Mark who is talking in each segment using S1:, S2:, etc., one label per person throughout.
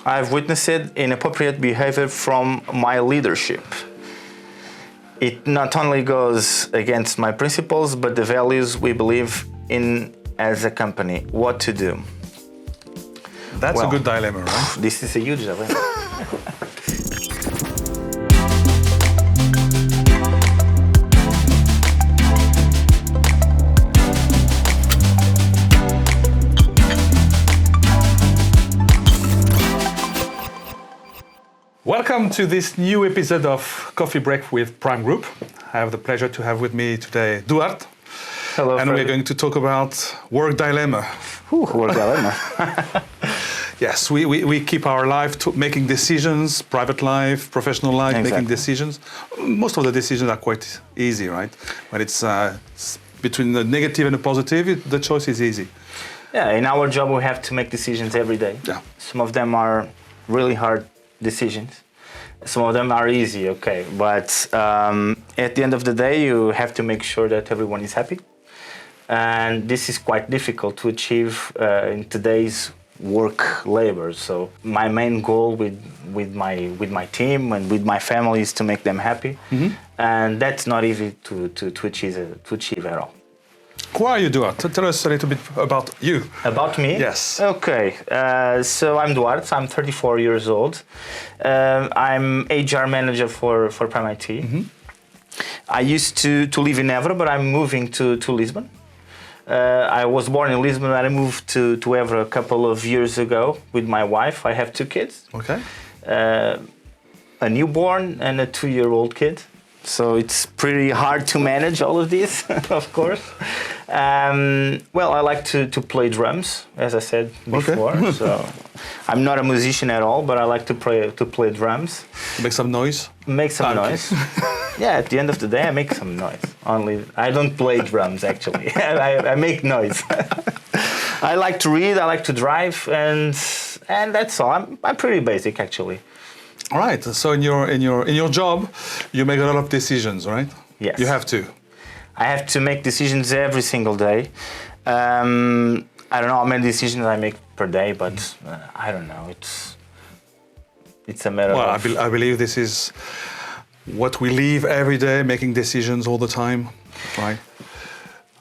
S1: I've witnessed inappropriate behavior from my leadership. It not only goes against my principles, but the values we believe in as a company. What to do?
S2: That's a good dilemma, right?
S1: This is a huge dilemma.
S2: Welcome to this new episode of Coffee Break with Prime Group. I have the pleasure to have with me today Duarte.
S1: Hello,
S2: and we're going to talk about work dilemma.
S1: Work dilemma.
S2: Yes, we keep our life making decisions, private life, professional life, making decisions. Most of the decisions are quite easy, right? When it's between the negative and the positive, the choice is easy.
S1: Yeah, in our job we have to make decisions every day.
S2: Yeah.
S1: Some of them are really hard decisions. Some of them are easy, okay. But at the end of the day, you have to make sure that everyone is happy. And this is quite difficult to achieve in today's work labor. So my main goal with my team and with my family is to make them happy. Mm-hmm. And that's not easy to achieve at all.
S2: Who are you, Duarte? Tell us a little bit about you.
S1: About me?
S2: Yes.
S1: Okay. So I'm Duarte. I'm 34 years old. I'm HR manager for Prime IT. Mm-hmm. I used to live in Évora, but I'm moving to Lisbon. I was born in Lisbon, and I moved to Évora a couple of years ago with my wife. I have two kids.
S2: Okay.
S1: A newborn and a 2-year-old kid. So it's pretty hard to manage all of this, of course. Well, I like to play drums, as I said before. Okay. So I'm not a musician at all, but I like to play drums.
S2: Make some noise?
S1: Make some noise. Yeah, at the end of the day, I make some noise. Only I don't play drums, actually. I make noise. I like to read, I like to drive, and that's all. I'm pretty basic, actually.
S2: All right. So in your job, you make a lot of decisions, right?
S1: Yes.
S2: You have to.
S1: I have to make decisions every single day. I don't know how many decisions I make per day, but I don't know. It's a matter of...
S2: Well, I believe this is what we live every day, making decisions all the time, right?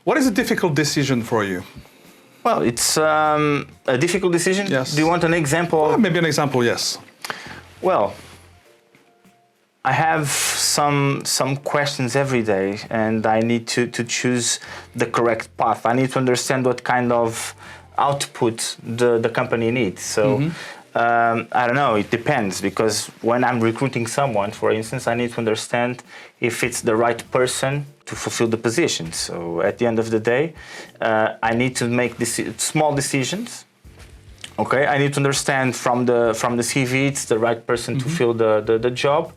S2: What is a difficult decision for you?
S1: Well, it's a difficult decision.
S2: Yes.
S1: Do you want an example?
S2: Well, maybe an example, yes.
S1: Well, I have some questions every day, and I need to choose the correct path. I need to understand what kind of output the company needs. So, I don't know, it depends, because when I'm recruiting someone, for instance, I need to understand if it's the right person to fulfill the position. So at the end of the day, I need to make small decisions. Okay, I need to understand from the CV it's the right person to fill the job.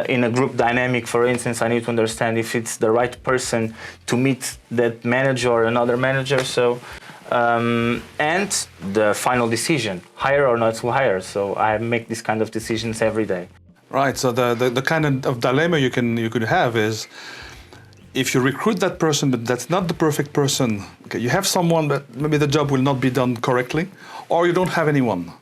S1: In a group dynamic, for instance, I need to understand if it's the right person to meet that manager or another manager. So, and the final decision, hire or not to hire. So I make these kind of decisions every day.
S2: Right. So the kind of dilemma you could have is, if you recruit that person, but that's not the perfect person, okay, you have someone, but maybe the job will not be done correctly, or you don't have anyone.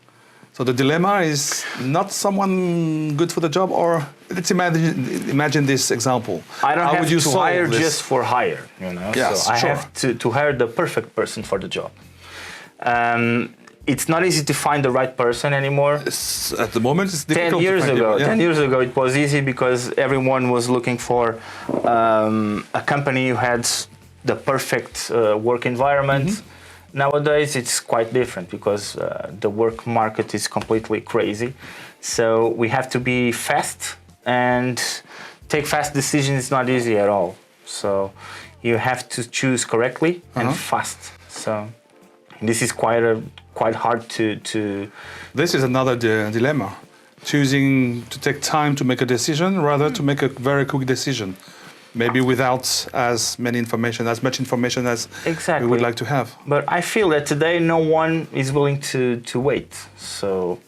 S2: So the dilemma is not someone good for the job, or let's imagine this example.
S1: I don't
S2: How
S1: have
S2: would you
S1: to
S2: solve
S1: hire
S2: this?
S1: just for hire, you know.
S2: Yes,
S1: so I
S2: sure.
S1: have to hire the perfect person for the job. It's not easy to find the right person anymore.
S2: At the moment, it's difficult.
S1: 10 years ago,
S2: yeah.
S1: 10 years ago, it was easy because everyone was looking for a company who had the perfect work environment. Mm-hmm. Nowadays, it's quite different because the work market is completely crazy. So we have to be fast, and take fast decisions is not easy at all. So you have to choose correctly and fast. So this is quite hard to...
S2: This is another dilemma. Choosing to take time to make a decision rather to make a very quick decision. Maybe without as much information as we would like to have.
S1: But I feel that today no one is willing to wait. So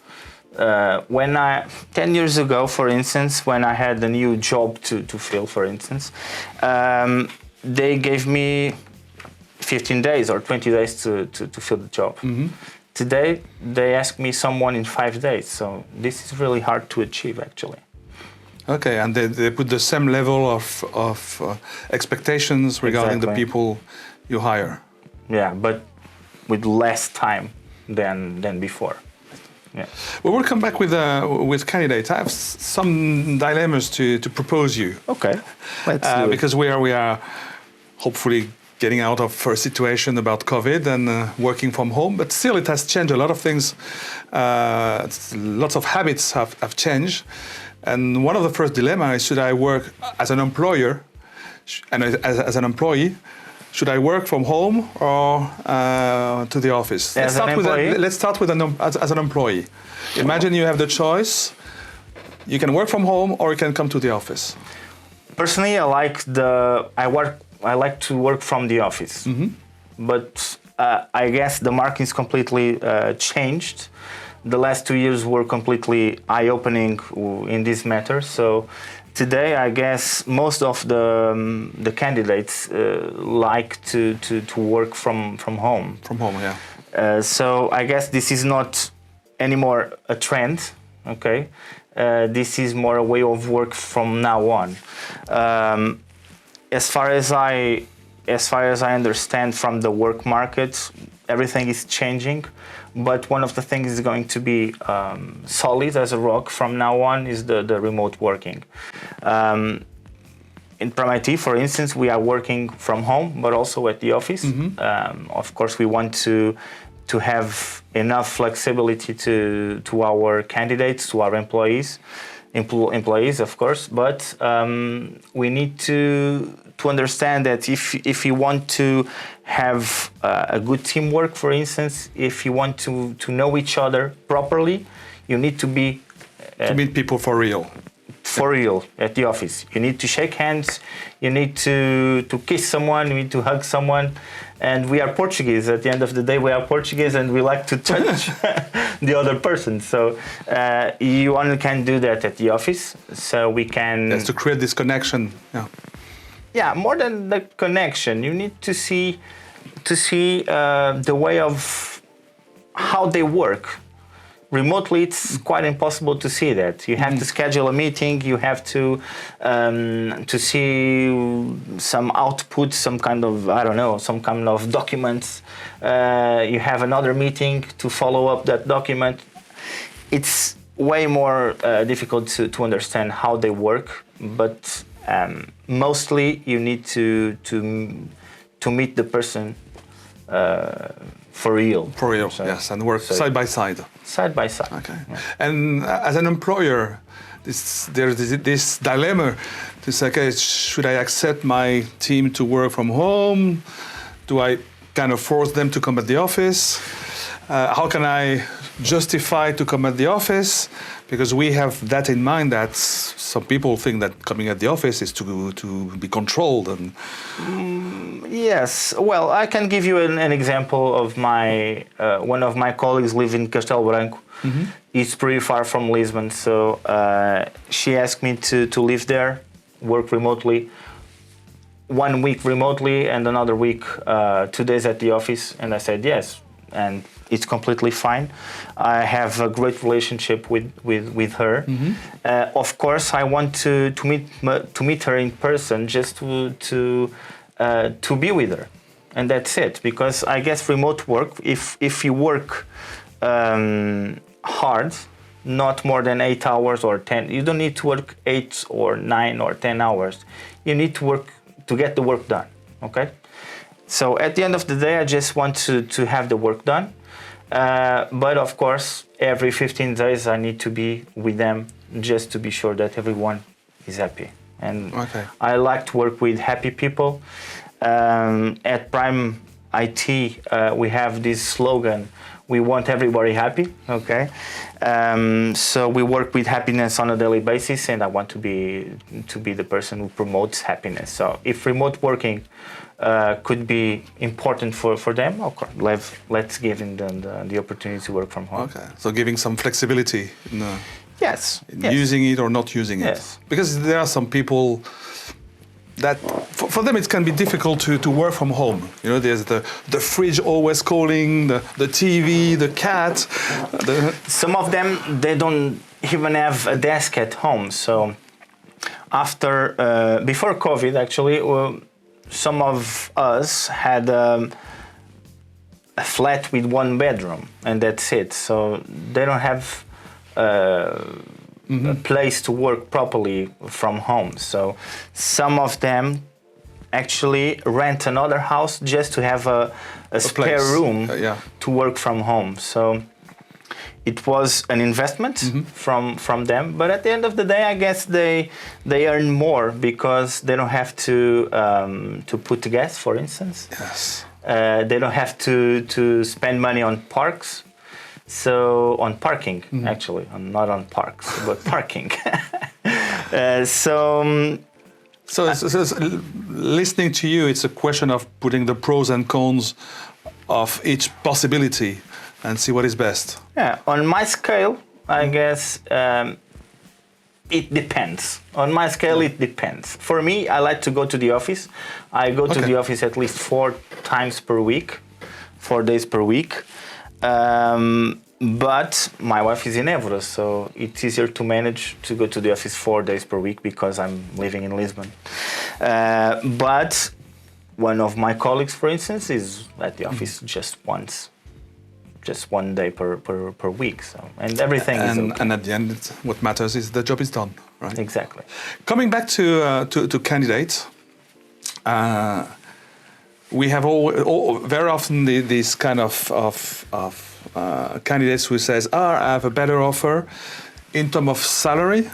S1: 10 years ago, for instance, when I had a new job to fill, for instance, they gave me 15 days or 20 days to fill the job. Mm-hmm. Today, they ask me someone in 5 days. So this is really hard to achieve, actually.
S2: Okay, and they put the same level of expectations regarding the
S1: Exactly.
S2: people you hire.
S1: Yeah, but with less time than before. Yeah.
S2: Well, we'll come back with candidates. I have some dilemmas to propose you.
S1: Okay, let's do it.
S2: Because we are hopefully getting out of a situation about COVID and working from home, but still it has changed a lot of things. Lots of habits have changed. And one of the first dilemmas is, should I work as an employer and as an employee? Should I work from home or to the office?
S1: As an employee?
S2: Let's start with as an employee. Imagine you have the choice. You can work from home or you can come to the office.
S1: Personally, I like to work from the office, but I guess the market is completely changed. The last 2 years were completely eye-opening in this matter. So today, I guess most of the candidates like to work from home.
S2: From home, yeah.
S1: So I guess this is not anymore a trend. Okay, this is more a way of work from now on. As far as I understand from the work market, everything is changing. But one of the things is going to be solid as a rock from now on is the remote working. In Prime IT, for instance, we are working from home, but also at the office. Of course, we want to have enough flexibility to our candidates, to our employees, of course. But we need to understand that if you want to have a good teamwork, for instance, if you want to know each other properly, you need to be
S2: to meet people for real.
S1: For real at the office. You need to shake hands, you need to kiss someone, you need to hug someone. And we are Portuguese. At the end of the day, we are Portuguese and we like to touch the other person. So you only can do that at the office. So we can...
S2: Yes, to create this connection. Yeah.
S1: Yeah, more than the connection, you need to see the way of how they work. Remotely, it's quite impossible to see that. You have to schedule a meeting. You have to see some output, some kind of documents. You have another meeting to follow up that document. It's way more difficult to understand how they work, but mostly you need to meet the person for real.
S2: For real,
S1: So,
S2: yes, and work side by side.
S1: Side by side.
S2: Okay.
S1: Yeah.
S2: And as an employer, there's this dilemma to say, okay, should I accept my team to work from home? Do I kind of force them to come at the office? How can I justify to come at the office? Because we have that in mind that some people think that coming at the office is to be controlled. And
S1: Yes. Well, I can give you an example of my one of my colleagues live in Castelo Branco. It's pretty far from Lisbon, so she asked me to live there, work remotely. 1 week remotely and another week 2 days at the office, and I said yes, and it's completely fine. I have a great relationship with her. Of course, I want to meet her in person just to be with her, and that's it. Because I guess remote work, if you work hard, not more than 8 hours or 10, you don't need to work 8 or 9 or 10 hours. You need to work to get the work done. Okay. So at the end of the day, I just want to have the work done. But of course, every 15 days I need to be with them just to be sure that everyone is happy. And I like to work with happy people. At Prime IT, we have this slogan, we want everybody happy, okay? So we work with happiness on a daily basis, and I want to be the person who promotes happiness. So if remote working could be important for them, of course, let's give them the opportunity to work from home.
S2: okay, so giving some flexibility in
S1: Yes.
S2: using it or not using it.
S1: Yes.
S2: Because there are some people that for them it can be difficult to work from home. You know, there's the fridge always calling, the TV, the cat.
S1: Some of them, they don't even have a desk at home. So before COVID, actually, some of us had a flat with one bedroom, and that's it. So they don't have a place to work properly from home. So some of them actually rent another house just to have a spare room to work from home. So it was an investment from them, but at the end of the day, I guess they earn more because they don't have to put gas, for instance.
S2: Yes.
S1: They don't have to spend money on parks. So on parking, actually, not on parks, but parking. So
S2: listening to you, it's a question of putting the pros and cons of each possibility and see what is best.
S1: Yeah, on my scale, I guess it depends. On my scale, it depends. For me, I like to go to the office. I go to the office at least 4 days per week. But my wife is in Évora, so it's easier to manage to go to the office 4 days per week because I'm living in Lisbon. But one of my colleagues, for instance, is at the office just one day per week. So, and everything is okay.
S2: And at the end, what matters is the job is done, right?
S1: Exactly.
S2: Coming back to candidates, we have very often these kind of candidates who says, I have a better offer in terms of salary.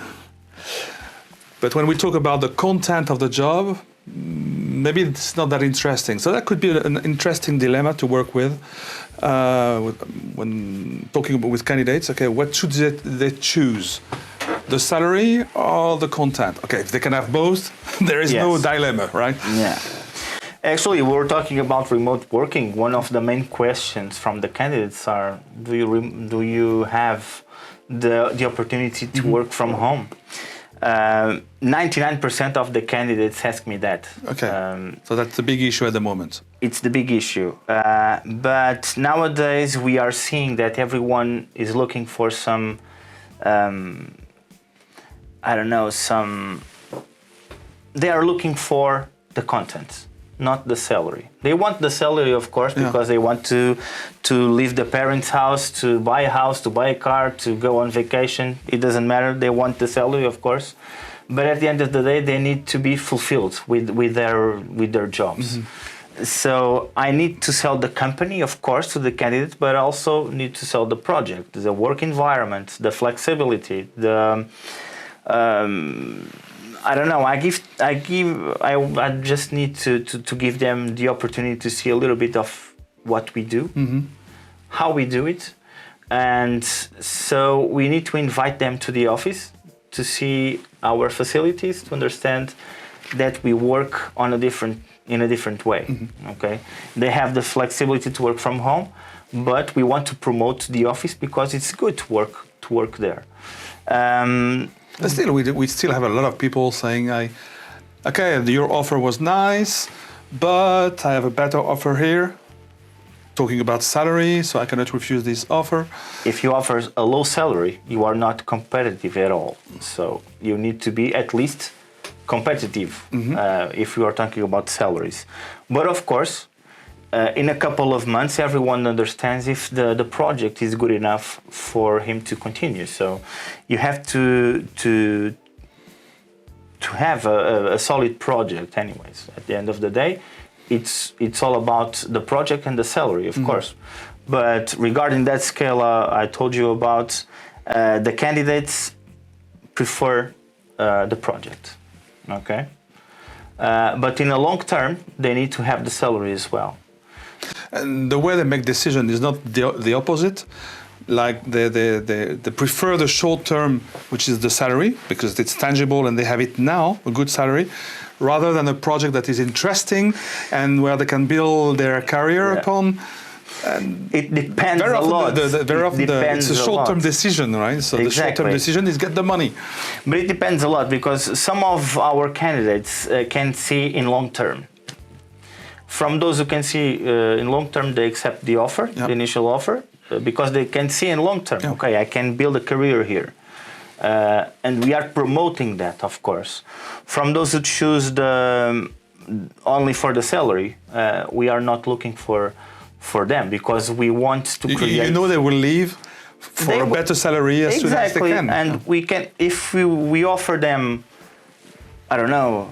S2: But when we talk about the content of the job, maybe it's not that interesting. So that could be an interesting dilemma to work with when talking with candidates. Okay, what should they choose? The salary or the content? Okay, if they can have both, there is no dilemma, right?
S1: Yeah. Actually, we're talking about remote working. One of the main questions from the candidates are, do you have the opportunity to work from home? 99% of the candidates ask me that. Okay,
S2: so that's the big issue at the moment.
S1: It's the big issue. But nowadays we are seeing that everyone is looking for some, they are looking for the content, not the salary. They want the salary, of course, because they want to leave the parents' house, to buy a house, to buy a car, to go on vacation. It doesn't matter. They want the salary, of course. But at the end of the day, they need to be fulfilled with their jobs. So I need to sell the company, of course, to the candidate, but I also need to sell the project, the work environment, the flexibility, the I don't know. I just need to give them the opportunity to see a little bit of what we do, how we do it, and so we need to invite them to the office to see our facilities, to understand that we work in a different way. Okay, they have the flexibility to work from home, but we want to promote the office because it's good to work there.
S2: But still, we still have a lot of people saying, okay, your offer was nice, but I have a better offer here. Talking about salary, so I cannot refuse this offer.
S1: If you offer a low salary, you are not competitive at all. So you need to be at least competitive if you are talking about salaries. But of course, in a couple of months, everyone understands if the project is good enough for him to continue. So you have to have a solid project anyways. At the end of the day, it's all about the project and the salary, of course. But regarding that scale I told you about, the candidates prefer the project, okay? But in a long term, they need to have the salary as well.
S2: And the way they make decision is not the opposite. Like they prefer the short term, which is the salary, because it's tangible and they have it now, a good salary, rather than a project that is interesting and where they can build their career upon.
S1: It depends
S2: Very
S1: a
S2: often,
S1: lot.
S2: very often it's a short-term decision, right? So the short-term decision is get the money.
S1: But it depends a lot because some of our candidates can see in long term. From those who can see in long term, they accept the offer, the initial offer, because they can see in long term.
S2: Yeah.
S1: Okay, I can build a career here. And we are promoting that, of course. From those who choose only for the salary, we are not looking for them because we want to create.
S2: You know they will leave for a better salary as soon as they can.
S1: And we can, if we offer them, I don't know,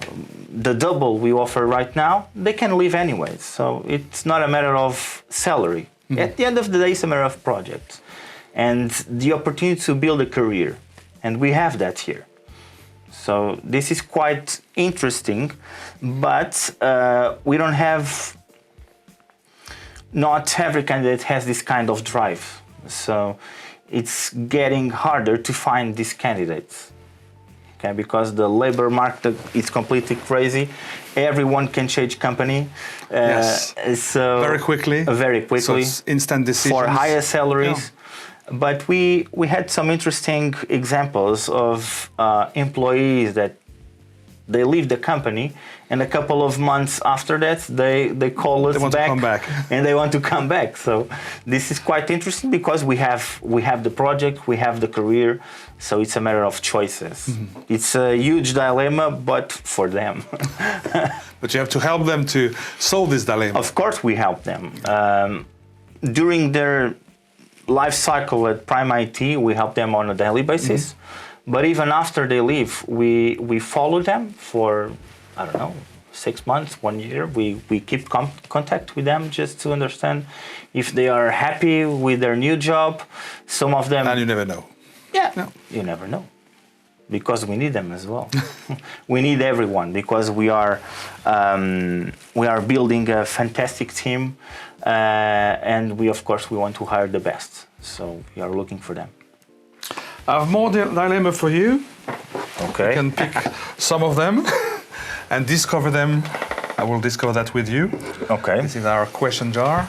S1: the double we offer right now, they can leave anyway. So it's not a matter of salary. Mm-hmm. At the end of the day, it's a matter of projects and the opportunity to build a career. And we have that here. So this is quite interesting, but we don't have, not every candidate has this kind of drive. So it's getting harder to find these candidates. Okay, because the labor market is completely crazy. Everyone can change company.
S2: Yes.
S1: So
S2: very quickly.
S1: So
S2: it's instant decisions.
S1: For higher salaries. Yeah. But we had some interesting examples of employees that they leave the company, and a couple of months after that, they call us
S2: back. To come back.
S1: And they want to come back. So this is quite interesting because we have the project, we have the career, so it's a matter of choices. Mm-hmm. It's a huge dilemma, but for them.
S2: But you have to help them to solve this dilemma.
S1: Of course, we help them during their life cycle at Prime IT. We help them on a daily basis. Mm-hmm. But even after they leave, we follow them for, I don't know, 6 months, 1 year. We keep contact with them just to understand if they are happy with their new job. Some of them...
S2: And you never know.
S1: Yeah, no. You never know. Because we need them as well. We need everyone because we are building a fantastic team. And we, of course, we want to hire the best. So we are looking for them.
S2: I have more dilemma for you.
S1: Okay.
S2: You can pick some of them and discover them. I will discover that with you.
S1: Okay.
S2: This is our question jar.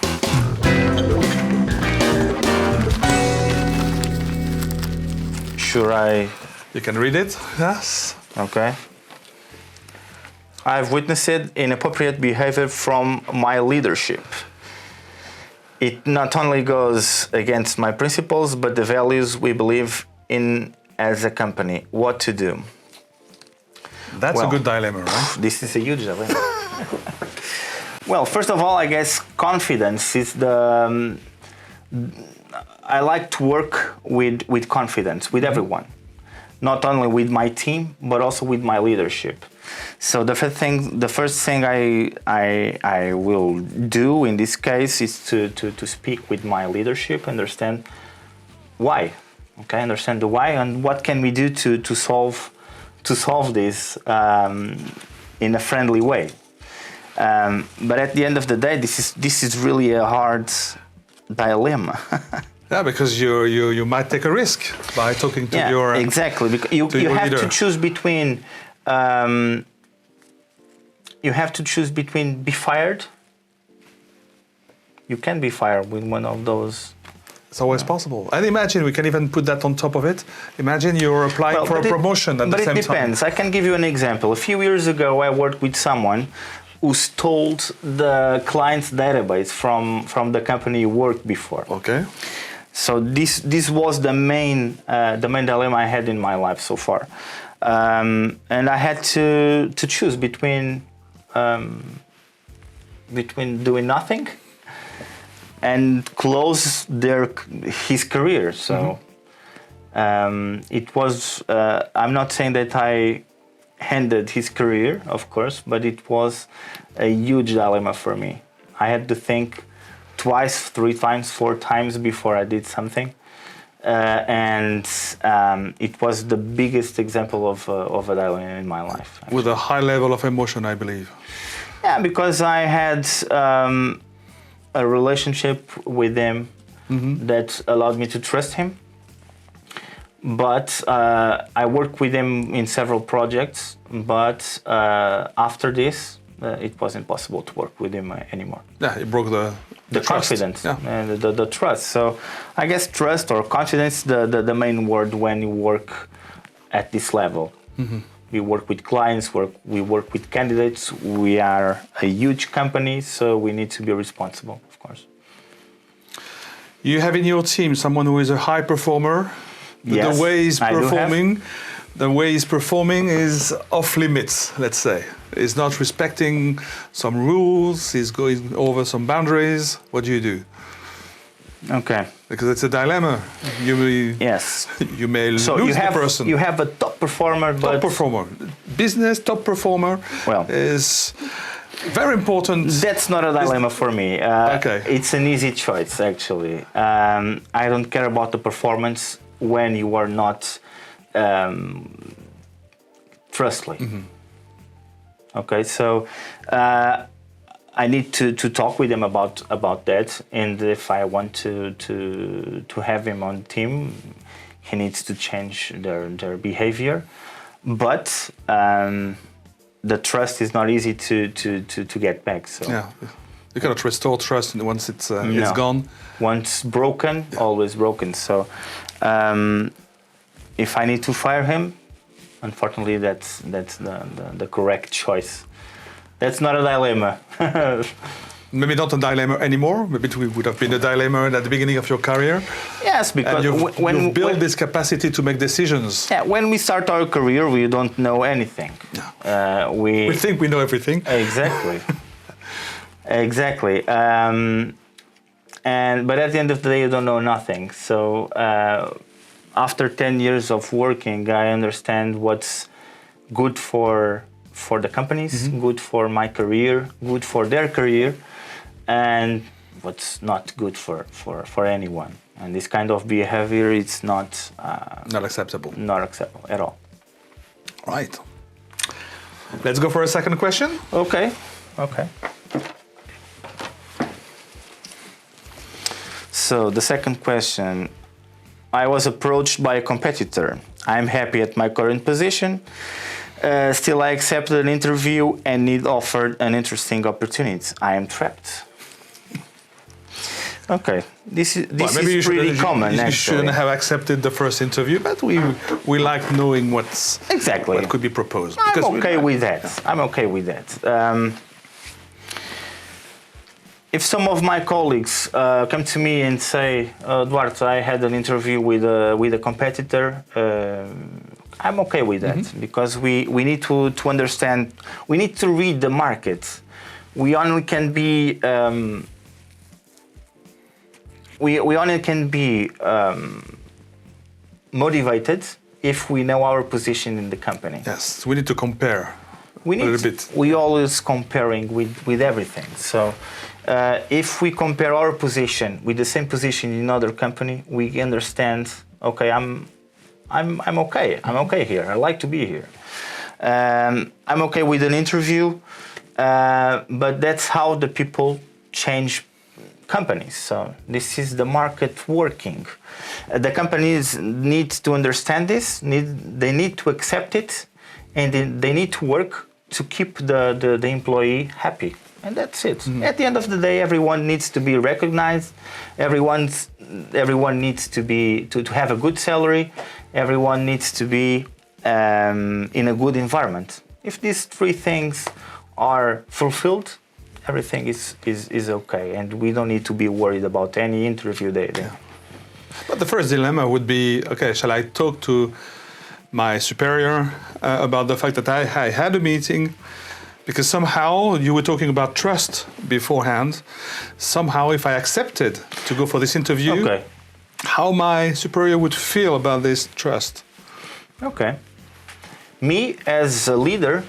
S2: You can read it. Yes.
S1: Okay. I've witnessed inappropriate behavior from my leadership. It not only goes against my principles, but the values we believe in as a company. What to do?
S2: That's a good dilemma, right?
S1: This is a huge dilemma. Well, first of all, I guess confidence is the... I like to work with confidence, with everyone. Not only with my team, but also with my leadership. So the first thing I will do in this case is to speak with my leadership, understand why. Okay, understand the why and what can we do to solve this in a friendly way. But at the end of the day, this is really a hard dilemma.
S2: Yeah, because you might take a risk by talking to your
S1: exactly. Because you have to choose between be fired. You can be fired with one of those.
S2: It's always possible. And imagine, we can even put that on top of it. Imagine you're applying for a promotion at the same time.
S1: But it depends. I can give you an example. A few years ago, I worked with someone who stole the client's database from the company you worked before.
S2: Okay.
S1: So this was the main dilemma I had in my life so far. And I had to choose between doing nothing and close his career. So it was. I'm not saying that I ended his career, of course, but it was a huge dilemma for me. I had to think twice, 3 times, 4 times before I did something, and it was the biggest example of a dilemma in my life. Actually.
S2: With a high level of emotion, I believe.
S1: Yeah, because I had a relationship with him that allowed me to trust him. But I worked with him in several projects. But after this, it was impossible to work with him anymore.
S2: Yeah, it broke the trust.
S1: Confidence,
S2: Yeah.
S1: and the trust. So I guess trust or confidence, the main word when you work at this level. We work with clients, we work with candidates. We are a huge company, so we need to be responsible, of course.
S2: You have in your team someone who is a high performer.
S1: Yes,
S2: the way he's
S1: I do
S2: performing, is off limits, let's say. He's not respecting some rules, he's going over some boundaries. What do?
S1: Okay.
S2: Because it's a dilemma.
S1: Yes.
S2: You may
S1: So
S2: lose the person.
S1: you have a top performer, but
S2: Top performer. Business top performer
S1: Well,
S2: is very important.
S1: that's not a dilemma for me.
S2: Okay.
S1: It's an easy choice, actually. I don't care about the performance when you are not trustworthy. Okay, so I need to talk with him about that, and if I want to have him on the team, he needs to change their behavior. But the trust is not easy to get back. So
S2: Yeah. You cannot restore trust once it's
S1: No.
S2: gone.
S1: Once broken, always broken. So if I need to fire him, unfortunately, that's the correct choice. That's not a dilemma.
S2: Maybe not a dilemma anymore. Maybe it would have been a dilemma at the beginning of your career.
S1: Yes,
S2: And
S1: because
S2: you've built this capacity to make decisions.
S1: yeah, when we start our career, we don't know anything.
S2: We think we know everything.
S1: Exactly. Exactly. But at the end of the day, you don't know nothing. So after 10 years of working, I understand what's good for the companies, good for my career, good for their career, and what's not good for anyone. And this kind of behavior, it's not
S2: acceptable.
S1: Not acceptable at all.
S2: Right. Let's go for a second question.
S1: Okay. So the second question, I was approached by a competitor. I'm happy at my current position. Still, I accepted an interview and need offered an interesting opportunity. I am trapped. Okay, this is pretty common.
S2: You
S1: actually.
S2: shouldn't have accepted the first interview, but we like knowing what could be proposed.
S1: I'm okay with that. I'm okay with that. If some of my colleagues come to me and say, Duarte, I had an interview with a competitor, I'm okay with that because we need to understand, we need to read the market. We only can be motivated if we know our position in the company.
S2: Yes, we need to compare.
S1: We always comparing with everything. So if we compare our position with the same position in another company, we understand. Okay, I'm okay. I'm okay here. I like to be here. I'm okay with an interview, but that's how the people change companies. So this is the market working. The companies need to understand this. They need to accept it, and they need to work to keep the employee happy. And that's it. At the end of the day, everyone needs to be recognized. Everyone needs to have a good salary. Everyone needs to be in a good environment. If these three things are fulfilled, everything is okay, and we don't need to be worried about any interview day.
S2: Yeah. But the first dilemma would be, okay, shall I talk to my superior about the fact that I had a meeting? Because somehow, you were talking about trust beforehand, somehow if I accepted to go for this interview, how my superior would feel about this trust.
S1: Okay. Me, as a leader,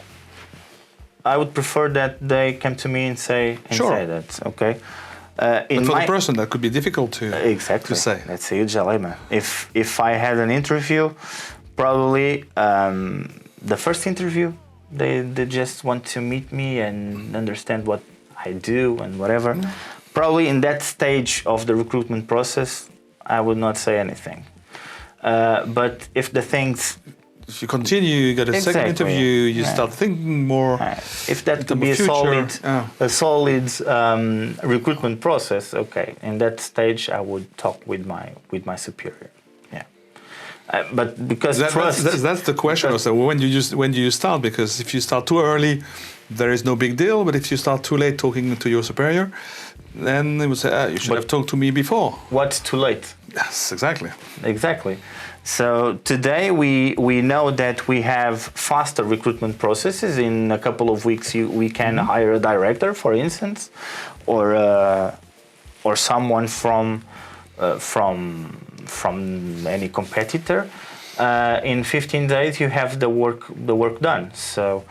S1: I would prefer that they come to me and say that, okay?
S2: But for the person, that could be difficult to say.
S1: That's a huge dilemma. If I had an interview, probably the first interview, they just want to meet me and understand what I do and whatever. Probably in that stage of the recruitment process, I would not say anything. But if the things
S2: if you continue, you get a second
S1: Exactly.
S2: interview, you
S1: Yeah.
S2: start thinking more.
S1: If that could
S2: the
S1: be
S2: future,
S1: a solid recruitment process, okay. In that stage, I would talk with my superior. Yeah, but because trust.
S2: That's the question also. When do you start? Because if you start too early, there is no big deal. But if you start too late talking to your superior, then they would say, you should have talked to me before.
S1: What's too late?
S2: Yes, exactly.
S1: Exactly. So today we know that we have faster recruitment processes. In a couple of weeks, we can hire a director, for instance, or someone from any competitor. In 15 days, you have the work done. So,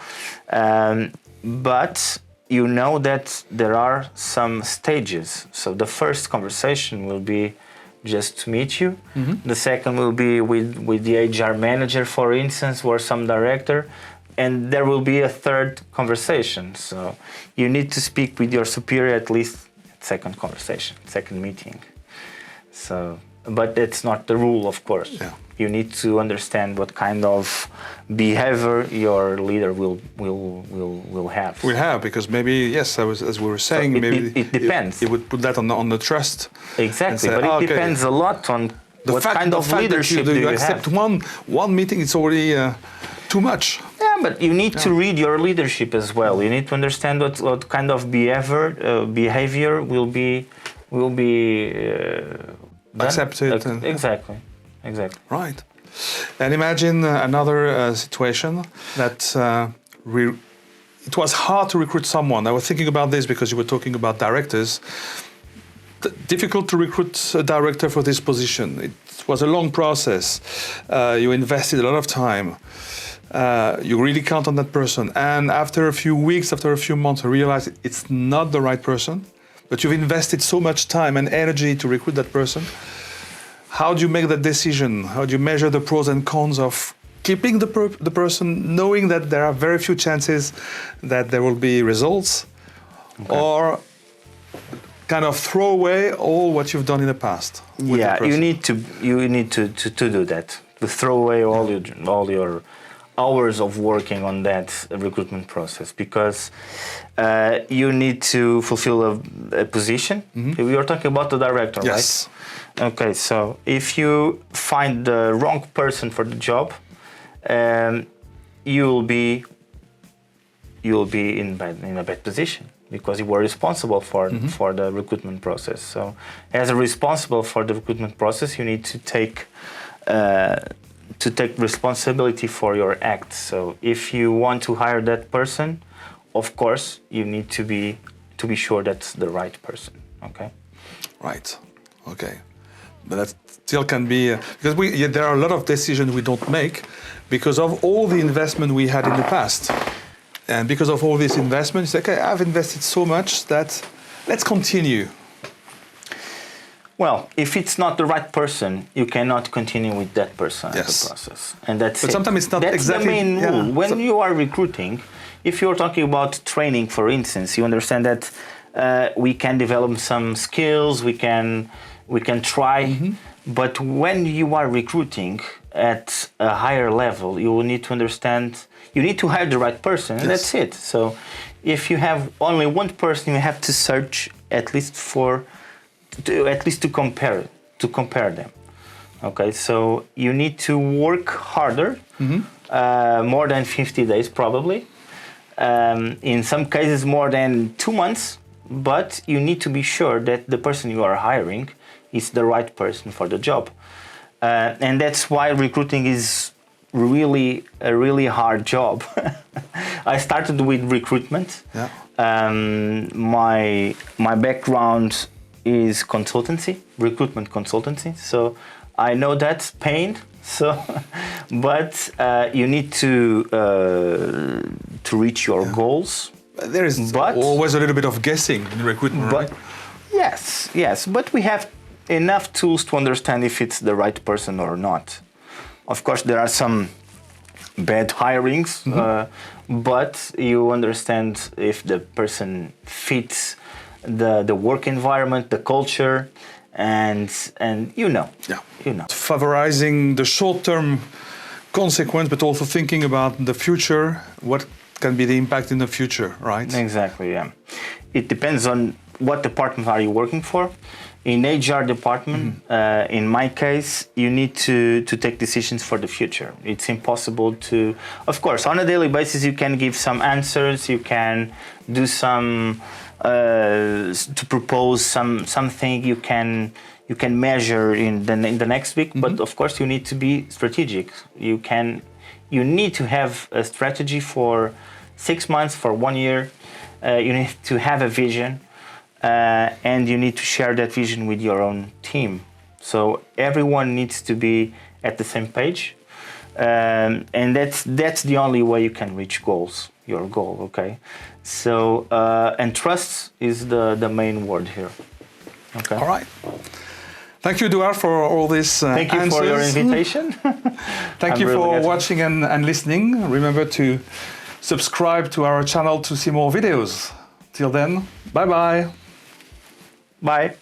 S1: but you know that there are some stages. So the first conversation will be just to meet you. The second will be with the HR manager, for instance, or some director. And there will be a third conversation. So you need to speak with your superior at least second conversation, second meeting. So, but it's not the rule, of course.
S2: Yeah.
S1: You need to understand what kind of behavior your leader will have.
S2: We'll have, because maybe, yes, as we were saying,
S1: So
S2: maybe
S1: it depends.
S2: It would put that on the trust.
S1: Exactly,
S2: say,
S1: but it
S2: okay,
S1: depends a lot on what kind of leadership do you
S2: accept
S1: have.
S2: one meeting, it's already too much.
S1: Yeah, but you need to read your leadership as well. You need to understand what kind of behavior will be done.
S2: Accepted.
S1: Exactly.
S2: Right. And imagine another situation that it was hard to recruit someone. I was thinking about this because you were talking about directors. Difficult to recruit a director for this position. It was a long process. You invested a lot of time. You really count on that person. And after a few weeks, after a few months, you realize it's not the right person, but you've invested so much time and energy to recruit that person. How do you make that decision? How do you measure the pros and cons of keeping the person, knowing that there are very few chances that there will be results, or kind of throw away all what you've done in the past?
S1: Yeah, you need to do that. To throw away all your hours of working on that recruitment process, because you need to fulfill a position. We are talking about the director,
S2: yes.
S1: right? Okay, so if you find the wrong person for the job, you'll be in a bad position, because you were responsible for the recruitment process. So, as a responsible for the recruitment process, you need to take responsibility for your acts. So, if you want to hire that person, of course, you need to be sure that's the right person. Okay.
S2: Right. Okay. But that still can be because there are a lot of decisions we don't make because of all the investment we had in the past. And because of all this investment, it's like, okay, I've invested so much that let's continue.
S1: Well, if it's not the right person, you cannot continue with that person as a process. And that's
S2: But sometimes it's not exactly...
S1: the main rule. When you are recruiting, if you're talking about training, for instance, you understand that we can develop some skills, we can try, but when you are recruiting at a higher level, you will need to understand, you need to hire the right person, and that's it. So if you have only one person, you have to search at least to compare them. Okay, so you need to work harder, more than 50 days probably, in some cases more than 2 months, but you need to be sure that the person you are hiring is the right person for the job. And that's why recruiting is really a really hard job. I started with recruitment. My background is recruitment consultancy. So I know that's pain. So, but you need to reach your goals.
S2: There is always a little bit of guessing in recruitment, right?
S1: Yes, but we have enough tools to understand if it's the right person or not. Of course, there are some bad hirings, but you understand if the person fits the work environment, the culture, and you know.
S2: Favorizing the short-term consequence, but also thinking about the future, what can be the impact in the future, right?
S1: Exactly, yeah. It depends on what department are you working for. In HR department, in my case, you need to take decisions for the future. It's impossible to, of course, on a daily basis, you can give some answers, you can do some, to propose something you can measure in the next week, but of course you need to be strategic. You need to have a strategy for 6 months, for 1 year. You need to have a vision. And you need to share that vision with your own team. So everyone needs to be at the same page, and that's the only way you can reach your goal. Okay, so and trust is the main word here. Okay.
S2: All right. Thank you, Duarte, for all these
S1: Thank you
S2: answers.
S1: for your invitation.
S2: Thank you for watching and listening. Remember to subscribe to our channel to see more videos. Till then, bye-bye.
S1: Bye.